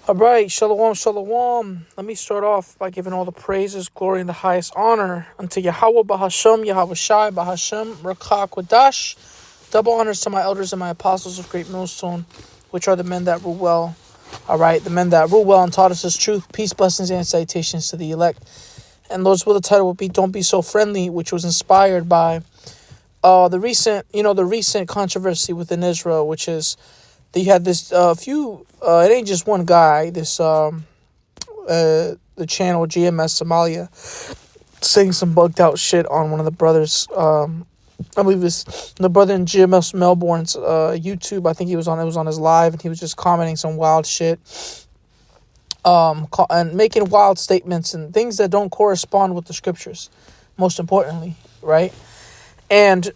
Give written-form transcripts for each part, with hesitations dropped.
All right, shalom, shalom. Let me start off by giving all the praises, glory, and the highest honor unto Yahweh Bahashem, Yahweh Shai Bahashem, Rakah Kwadash. Double honors to my elders and my apostles of Great Millstone, which are the men that rule well. All right, the men that rule well and taught us His truth. Peace, blessings, and salutations to the elect. And Lord's will, the title will be "Don't Be So Friendly," which was inspired by the recent controversy within Israel, which is that you had this it ain't just one guy, the channel GMS Somalia saying some bugged out shit on one of the brothers. I believe it's the brother in GMS Melbourne's YouTube. I think it was on his live, and he was just commenting some wild shit, and making wild statements and things that don't correspond with the scriptures, most importantly, right? And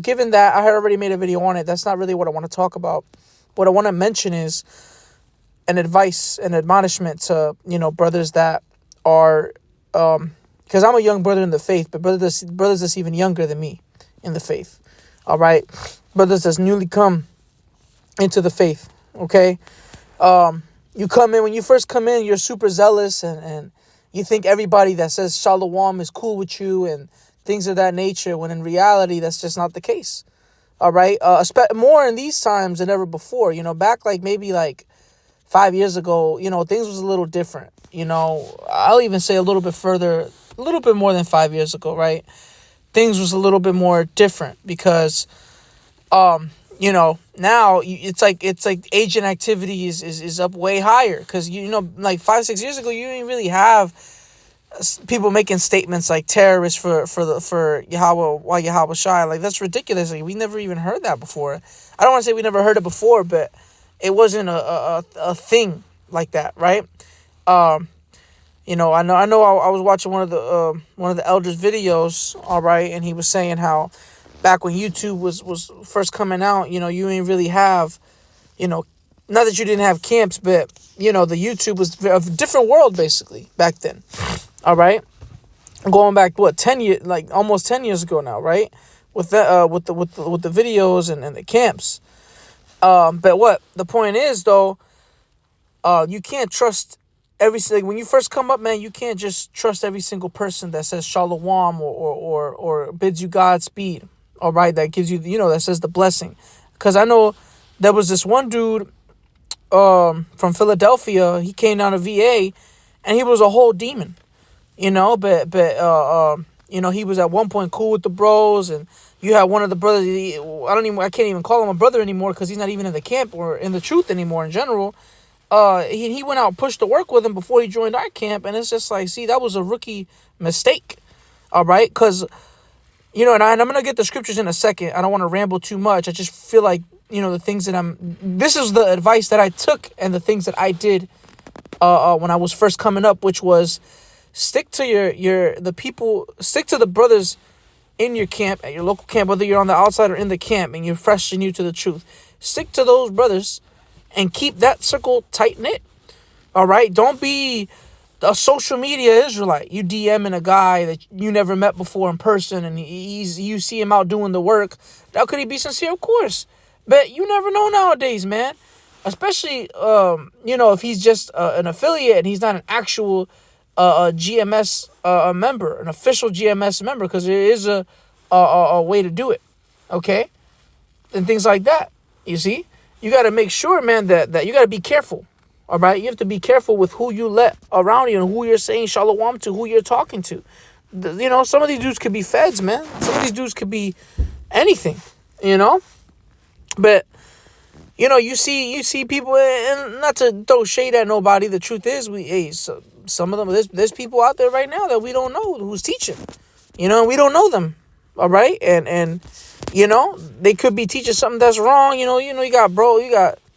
given that I had already made a video on it, that's not really what I want to talk about. What I want to mention is an advice, an admonishment to, brothers that are, because I'm a young brother in the faith, but brothers that's even younger than me in the faith. All right. Brothers that's newly come into the faith. Okay. You come in, when you first come in, you're super zealous and you think everybody that says shalom is cool with you and things of that nature, when in reality, that's just not the case. All right. More in these times than ever before, back maybe 5 years ago, things was a little different. I'll even say a little bit further, a little bit more than 5 years ago, right? Things was a little bit more different because, now it's like agent activity is up way higher because, 5-6 years ago, you didn't really have people making statements like terrorists for Yahweh Shai. Like, that's ridiculous. Like, we never even heard that before. I don't want to say we never heard it before, but it wasn't a thing like that, right? I was watching one of the elders' videos, all right, and he was saying how back when YouTube was first coming out, you didn't really have, not that you didn't have camps, but the YouTube was a different world basically back then. All right, going back 10 years, almost 10 years ago now, right? With the with the videos and the camps. But what the point is though, you can't trust when you first come up, man. You can't just trust every single person that says shalom or bids you Godspeed. All right, that gives you that says the blessing. Because I know there was this one dude from Philadelphia. He came down to VA, and he was a whole demon. He was at one point cool with the bros, and you had one of the brothers. I can't even call him a brother anymore because he's not even in the camp or in the truth anymore in general. He went out and pushed to work with him before he joined our camp, and it's just like, see, that was a rookie mistake, all right? Because, and I'm gonna get the scriptures in a second. I don't want to ramble too much. I just feel like the things that this is the advice that I took and the things that I did when I was first coming up, which was, stick to stick to the brothers in your camp, at your local camp, whether you're on the outside or in the camp and you're fresh and new to the truth. Stick to those brothers and keep that circle tight knit. All right. Don't be a social media Israelite. You DMing a guy that you never met before in person and you see him out doing the work. Now, could he be sincere? Of course. But you never know nowadays, man. Especially, if he's just an affiliate and he's not an actual a GMS member, an official GMS member, because there is a way to do it, okay, and things like that. You see, you got to make sure, man, that you got to be careful. All right, you have to be careful with who you let around you and who you're saying shalom to, who you're talking to. Some of these dudes could be feds, man. Some of these dudes could be anything, but. You see people, and not to throw shade at nobody. The truth is, some of them, there's people out there right now that we don't know who's teaching, we don't know them, all right, and they could be teaching something that's wrong. You got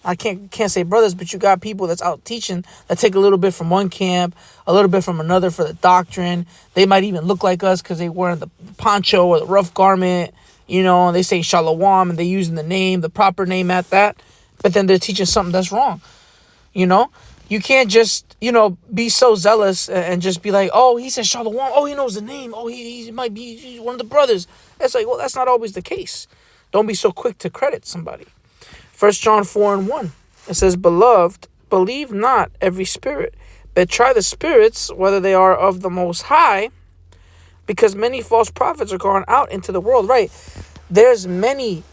I can't say brothers, but you got people that's out teaching that take a little bit from one camp, a little bit from another for the doctrine. They might even look like us because they wearing the poncho or the rough garment. They say shalom and they using the proper name at that, but then they're teaching something that's wrong. You can't just, be so zealous and just be like, oh, he said shalom. Oh, he knows the name. Oh, he might be he's one of the brothers. It's like, well, that's not always the case. Don't be so quick to credit somebody. 1 John 4:1. It says, beloved, believe not every spirit, but try the spirits, whether they are of the Most High, because many false prophets are gone out into the world. Right? There's many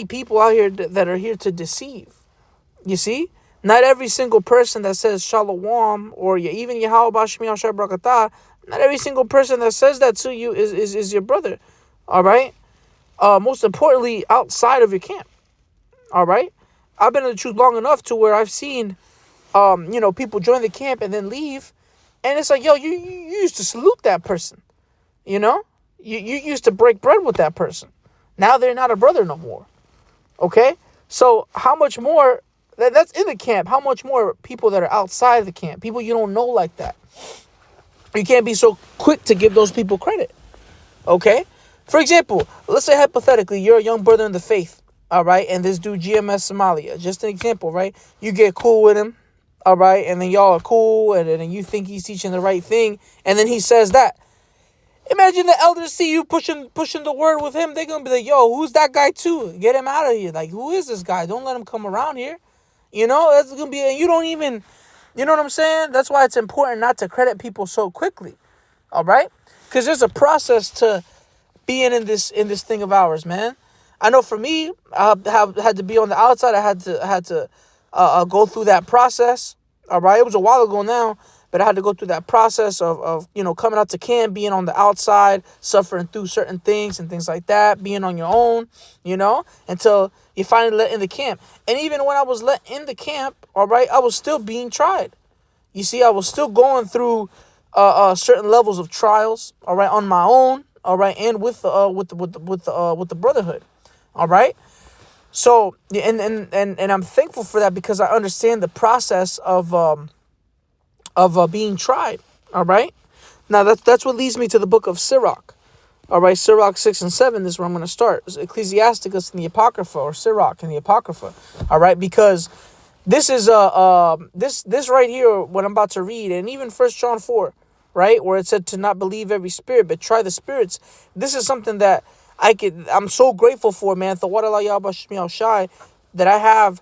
people out here that are here to deceive. You see? Not every single person that says Shalom or even Yahweh Bashmi Ashar Brakatah, not every single person that says that to you is your brother. All right? Most importantly, outside of your camp. All right? I've been in the truth long enough to where I've seen, people join the camp and then leave. And it's like, yo, you used to salute that person. You know? You used to break bread with that person. Now they're not a brother no more. Okay? So how much more, that's in the camp, how much more people that are outside of the camp, people you don't know like that. You can't be so quick to give those people credit. Okay? For example, let's say hypothetically, you're a young brother in the faith. All right? And this dude, GMS Somalia, just an example, right? You get cool with him. All right? And then y'all are cool. And then you think he's teaching the right thing. And then he says that. Imagine the elders see you pushing the word with him. They're going to be like, yo, who's that guy too? Get him out of here. Like, who is this guy? Don't let him come around here. You know, that's going to be, and you don't even, you know what I'm saying? That's why it's important not to credit people so quickly. All right? Because there's a process to being in this thing of ours, man. I know for me, I have had to be on the outside. I had to go through that process. All right? It was a while ago now. But I had to go through that process of coming out to camp, being on the outside, suffering through certain things and things like that, being on your own, until you finally let in the camp. And even when I was let in the camp, all right, I was still being tried. You see, I was still going through certain levels of trials, all right, on my own, all right, and with the brotherhood, all right. So and I'm thankful for that because I understand the process of being tried. All right. Now that's what leads me to the book of Sirach. All right, Sirach 6 and 7 is where I'm going to start. It's Ecclesiasticus and the Apocrypha, or Sirach and the Apocrypha. All right, because this is this right here, what I'm about to read, and even 1 John 4, right, where it said to not believe every spirit, but try the spirits. This is something that I'm so grateful for, man. That I have.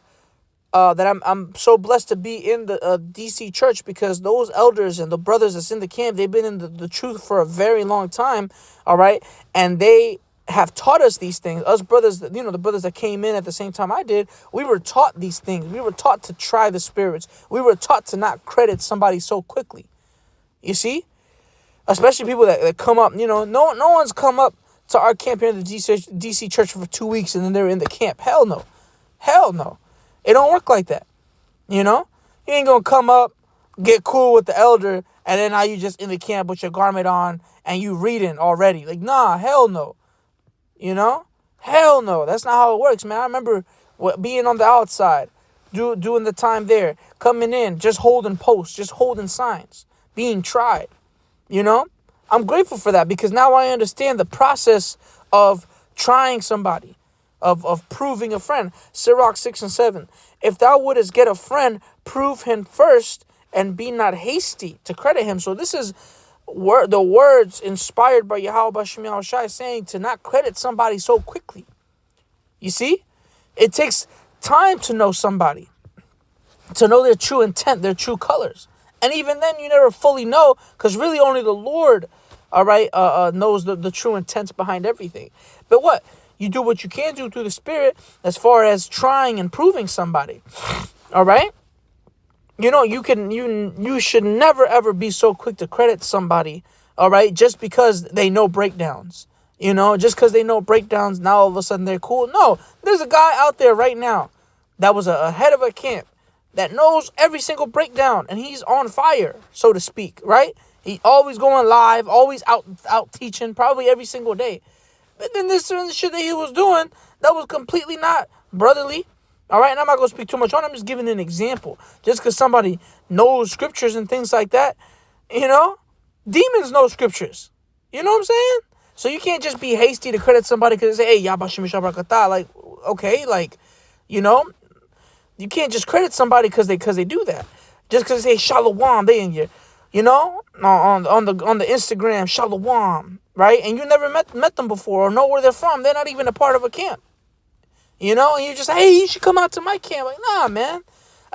That I'm so blessed to be in the DC church, because those elders and the brothers that's in the camp, they've been in the truth for a very long time, all right? And they have taught us these things. Us brothers, the brothers that came in at the same time I did, we were taught these things. We were taught to try the spirits. We were taught to not credit somebody so quickly. You see? Especially people that come up, no one's come up to our camp here in the DC church for 2 weeks and then they're in the camp. Hell no. Hell no. It don't work like that, You ain't going to come up, get cool with the elder, and then now you just in the camp with your garment on and you reading already. Like, nah, hell no. Hell no. That's not how it works, man. I remember being on the outside, doing the time there, coming in, just holding posts, just holding signs, being tried, I'm grateful for that because now I understand the process of trying somebody. Of proving a friend. Sirach 6 and 7. If thou wouldest get a friend, prove him first, and be not hasty to credit him. So this is the words inspired by Yahweh Bashim Yahushai saying to not credit somebody so quickly. You see? It takes time to know somebody, to know their true intent, their true colors. And even then, you never fully know, because really only the Lord, all right, knows the true intents behind everything. But what? You do what you can do through the Spirit as far as trying and proving somebody. All right? You should never ever be so quick to credit somebody, all right, just because they know breakdowns. Just because they know breakdowns, now all of a sudden they're cool. No, there's a guy out there right now that was a head of a camp that knows every single breakdown, and he's on fire, so to speak, right? He always going live, always out teaching, probably every single day. But then this certain shit that he was doing that was completely not brotherly. All right, and I'm not going to speak too much on it. I'm just giving an example. Just because somebody knows scriptures and things like that, demons know scriptures. You know what I'm saying? So you can't just be hasty to credit somebody because they say, hey, Yabashim Shabrakata. Like, okay, you can't just credit somebody because they do that. Just because they say Shalom, they in here. On the Instagram, Shalom, right? And you never met them before or know where they're from. They're not even a part of a camp. And you just, hey, you should come out to my camp. Like, nah, man.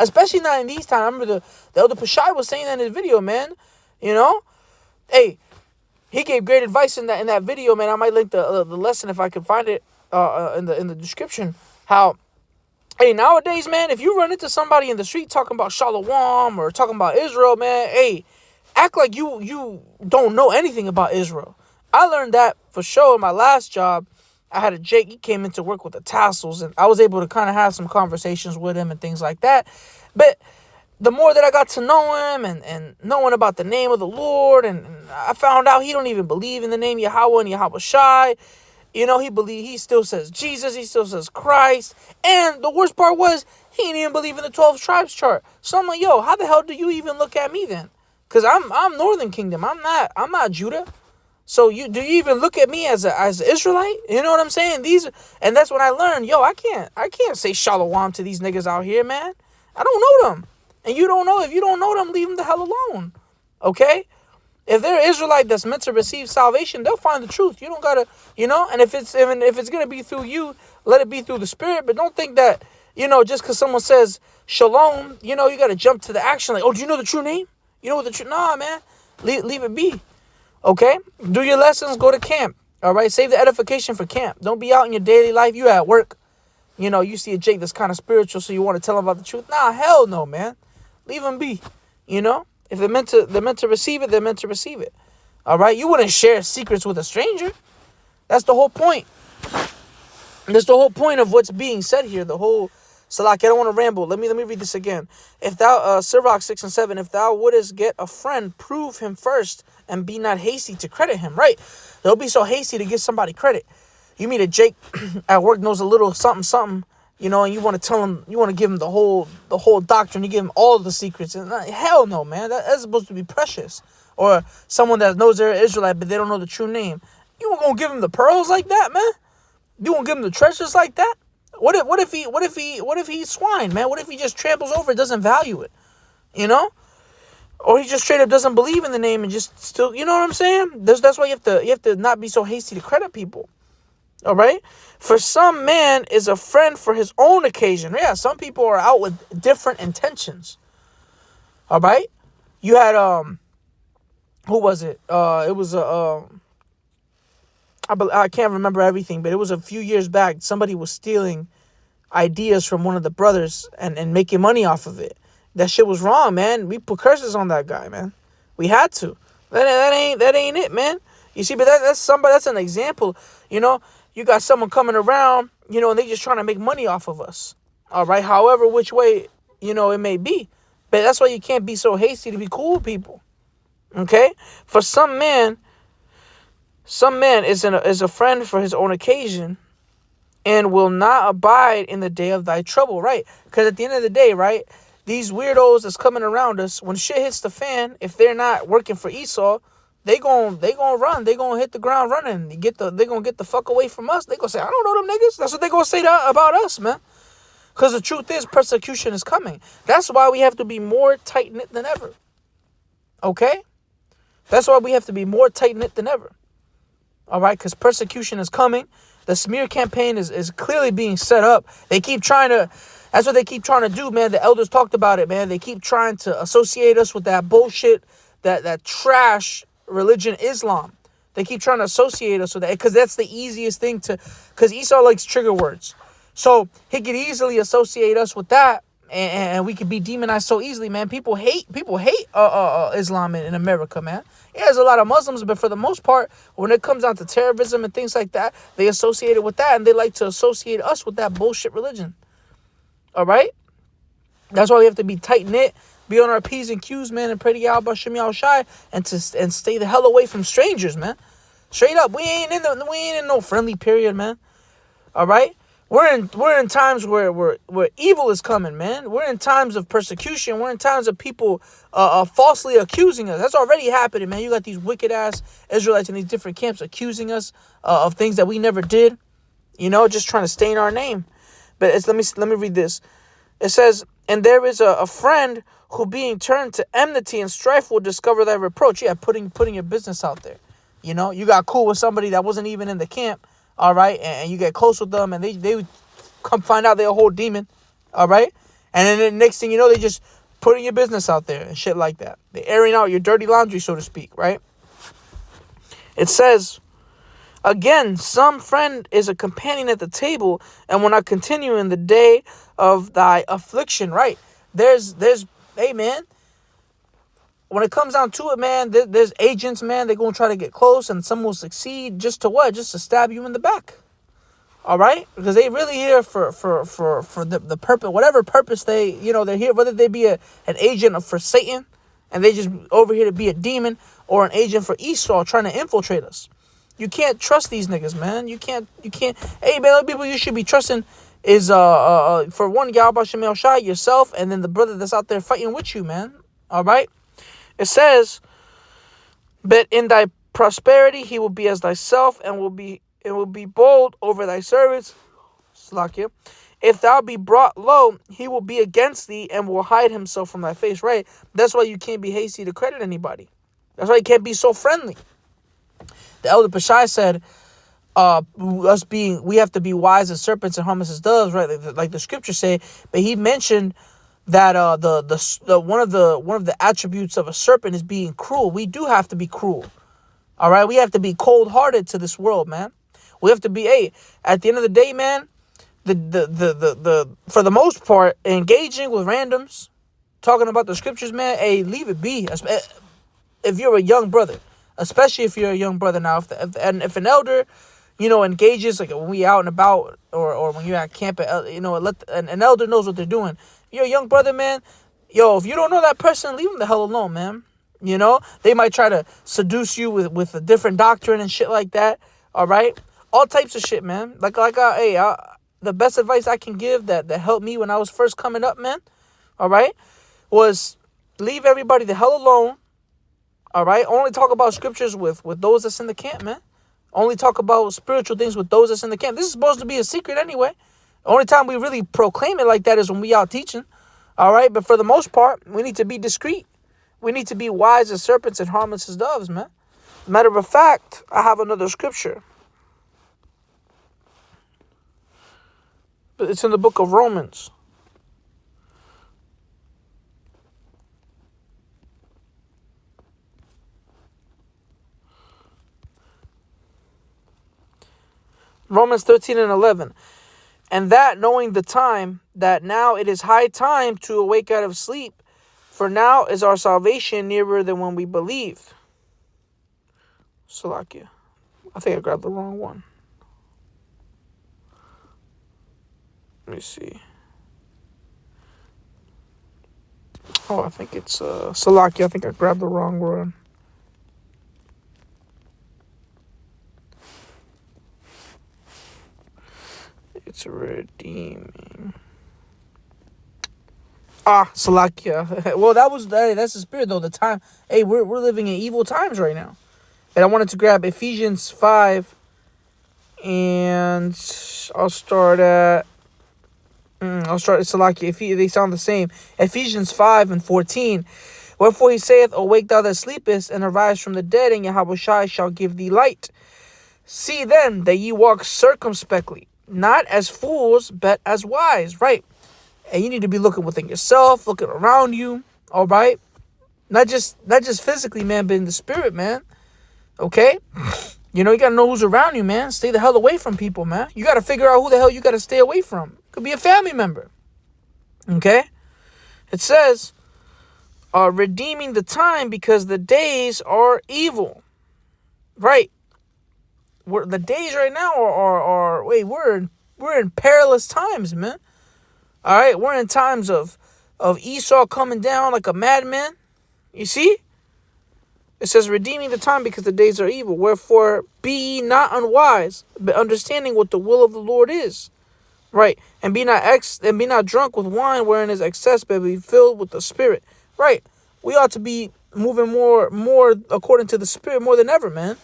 Especially not in these times. I remember the Elder Pashai was saying that in his video, man. You know? Hey, he gave great advice in that video, man. I might link the lesson if I can find it in the description. How, hey, nowadays, man, if you run into somebody in the street talking about Shalom or talking about Israel, man, hey, act like you don't know anything about Israel. I learned that for sure in my last job. I had a Jake. He came into work with the tassels, and I was able to kind of have some conversations with him and things like that. But the more that I got to know him and knowing about the name of the Lord, and I found out he don't even believe in the name Yahweh and Yahweh Shai. You know, he still says Jesus, he still says Christ. And the worst part was, he didn't even believe in the 12 tribes chart. So I'm like, yo, how the hell do you even look at me then? Because I'm Northern Kingdom. I'm not Judah. So do you even look at me as an Israelite? You know what I'm saying? And that's when I learned, yo, I can't say shalom to these niggas out here, man. I don't know them. And you don't know. If you don't know them, leave them the hell alone. Okay? If they're Israelite that's meant to receive salvation, they'll find the truth. You don't gotta, and if it's gonna be through you, let it be through the Spirit. But don't think that, just because someone says shalom, you gotta jump to the action like, oh, do you know the true name? You know what the true? Nah, man. Leave it be. Okay? Do your lessons, go to camp. All right? Save the edification for camp. Don't be out in your daily life. You at work. You see a Jake that's kind of spiritual, so you want to tell him about the truth. Nah, hell no, man. Leave them be. If they're meant to receive it, they're meant to receive it. All right? You wouldn't share secrets with a stranger. That's the whole point. That's the whole point of what's being said here. The whole Salak, I don't want to ramble. Let me read this again. If thou, Sirach 6 and 7, if thou wouldest get a friend, prove him first, and be not hasty to credit him. Right? Don't be so hasty to give somebody credit. You meet a Jake at work knows a little something, and you want to tell him, you want to give him the whole doctrine. You give him all the secrets. And hell no, man. That's supposed to be precious. Or someone that knows they're an Israelite, but they don't know the true name. You won't gonna give him the pearls like that, man? You won't give him the treasures like that? What if he's swine, man? What if he just tramples over it, doesn't value it? Or he just straight up doesn't believe in the name and just still, you know what I'm saying? That's why you have to not be so hasty to credit people. All right? For some man is a friend for his own occasion. Yeah, some people are out with different intentions. All right? You had who was it? It was I can't remember everything, but it was a few years back. Somebody was stealing ideas from one of the brothers and making money off of it. That shit was wrong, man. We put curses on that guy, man. We had to. That ain't it, man. You see, but that's an example. You got someone coming around, and they just trying to make money off of us. All right, however, which way, it may be. But that's why you can't be so hasty to be cool with people. Okay? For some man is a friend for his own occasion and will not abide in the day of thy trouble, right? Because at the end of the day, right, these weirdos that's coming around us, when shit hits the fan, if they're not working for Esau, they gon' run. They gonna hit the ground running. They gonna get the fuck away from us. They gonna say, I don't know them niggas. That's what they gonna say about us, man. Because the truth is, persecution is coming. That's why we have to be more tight-knit than ever. Okay? That's why we have to be more tight-knit than ever. All right? Because persecution is coming. The smear campaign is clearly being set up. They keep trying to... That's what they keep trying to do, man. The elders talked about it, man. They keep trying to associate us with that bullshit, that trash religion, Islam. They keep trying to associate us with that because that's the easiest thing to... Because Esau likes trigger words. So he could easily associate us with that, and we could be demonized so easily, man. People hate Islam in America, man. Yeah, there's a lot of Muslims, but for the most part, when it comes down to terrorism and things like that, they associate it with that, and they like to associate us with that bullshit religion. All right? That's why we have to be tight-knit, be on our P's and Q's, man, and pray to Yahweh Shem Yahweh Shai, and stay the hell away from strangers, man. Straight up, we ain't in no friendly period, man. All right? We're in times where evil is coming, man. We're in times of persecution. We're in times of people falsely accusing us. That's already happening, man. You got these wicked ass Israelites in these different camps accusing us of things that we never did. Just trying to stain our name. But let me read this. It says, and there is a friend who being turned to enmity and strife will discover thy reproach. Yeah, putting your business out there. You got cool with somebody that wasn't even in the camp. All right, and you get close with them, and they come find out they're a whole demon, all right, And then the next thing you know, they just putting your business out there and shit like that. They're airing out your dirty laundry, so to speak, right? It says, again, some friend is a companion at the table and will not continue in the day of thy affliction, right? Hey, man, when it comes down to it, man, there's agents, man, they're going to try to get close, and some will succeed just to what? Just to stab you in the back. All right? Because they really here for the purpose, whatever purpose they're here, whether they be an agent for Satan, and they just over here to be a demon, or an agent for Esau trying to infiltrate us. You can't trust these niggas, man. You can't. Hey, man, the people you should be trusting is, for one, Yahweh Shem Shai, yourself, and then the brother that's out there fighting with you, man. All right? It says, but in thy prosperity he will be as thyself, and will be bold over thy servants. Slakia. If thou be brought low, he will be against thee and will hide himself from thy face. Right? That's why you can't be hasty to credit anybody. That's why you can't be so friendly. The elder Pashai said, we have to be wise as serpents and harmless as doves, right? Like the scriptures say. But he mentioned that one of the attributes of a serpent is being cruel. We do have to be cruel. All right, we have to be cold-hearted to this world, man. We have to be, at the end of the day, man, the for the most part, engaging with randoms, talking about the scriptures, man, leave it be. If you're a young brother, especially if you're a young brother now, if an elder, engages, like when we out and about, or when you're at camp, an elder knows what they're doing. If you're a young brother, man, if you don't know that person, leave them the hell alone, man. They might try to seduce you with a different doctrine and shit like that. All right, all types of shit, man. The best advice I can give that helped me when I was first coming up, man. All right, was leave everybody the hell alone. All right, only talk about scriptures with those that's in the camp, man. Only talk about spiritual things with those that's in the camp. This is supposed to be a secret anyway. The only time we really proclaim it like that is when we out teaching. All right, but for the most part, we need to be discreet. We need to be wise as serpents and harmless as doves, man. Matter of fact, I have another scripture. But it's in the book of Romans. Romans 13 and 11. And that, knowing the time, that now it is high time to awake out of sleep, for now is our salvation nearer than when we believed. Salakia. I think I grabbed the wrong one. Let me see. Oh, I think it's Salakia. I think I grabbed the wrong one. It's redeeming. Salakia. Well, that's the spirit though. The time. Hey, we're living in evil times right now. And I wanted to grab Ephesians 5, and I'll start at Salakia. They sound the same. Ephesians 5 and 14. Wherefore he saith, awake thou that sleepest, and arise from the dead, and Yahweh Shai shall give thee light. See then that ye walk circumspectly, not as fools, but as wise, right? And you need to be looking within yourself, looking around you, all right? Not just physically, man, but in the spirit, man. Okay? You gotta know who's around you, man. Stay the hell away from people, man. You gotta figure out who the hell you gotta stay away from. Could be a family member. Okay? It says, redeeming the time because the days are evil. Right? The days right now we're in perilous times, man. All right, we're in times of Esau coming down like a madman. You see? It says, redeeming the time because the days are evil. Wherefore, be ye not unwise, but understanding what the will of the Lord is. Right? And be not drunk with wine wherein is excess, but be filled with the Spirit. Right? We ought to be moving more according to the Spirit more than ever, man.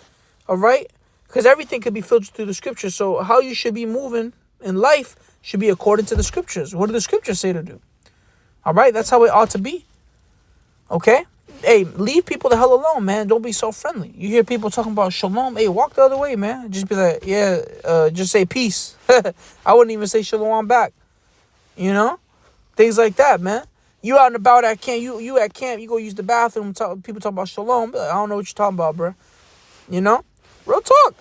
All right? Because everything could be filtered through the scriptures. So how you should be moving in life should be according to the scriptures. What do the scriptures say to do? All right, that's how it ought to be. Okay? Hey, leave people the hell alone, man. Don't be so friendly. You hear people talking about shalom. Hey, walk the other way, man. Just be like, just say peace. I wouldn't even say shalom back. Things like that, man. You out and about at camp. You at camp. You go use the bathroom. People talk about shalom. Be like, I don't know what you're talking about, bro. You know, real talk.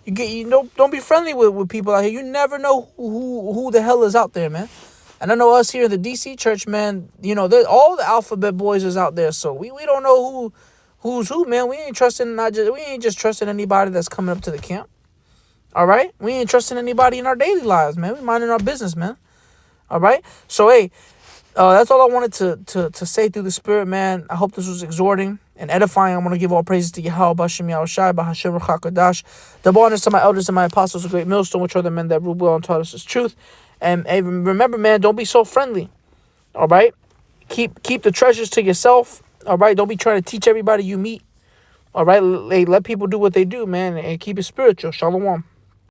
Don't be friendly with people out here. You never know who the hell is out there, man. And I know us here in the DC church, man. You know, all the alphabet boys is out there. So we don't know who's who, man. We ain't just trusting anybody that's coming up to the camp. All right, we ain't trusting anybody in our daily lives, man. We minding our business, man. All right. So hey, that's all I wanted to say through the Spirit, man. I hope this was exhorting and edifying. I'm going to give all praises to Yahweh, Bashem Yahushai, Bahashem Rachakadash. Double honors to my elders and my apostles, a great millstone, which are the men that rule well and taught us his truth. And hey, remember, man, don't be so friendly. All right. Keep the treasures to yourself. All right. Don't be trying to teach everybody you meet. All right. Let people do what they do, man, and keep it spiritual. Shalom.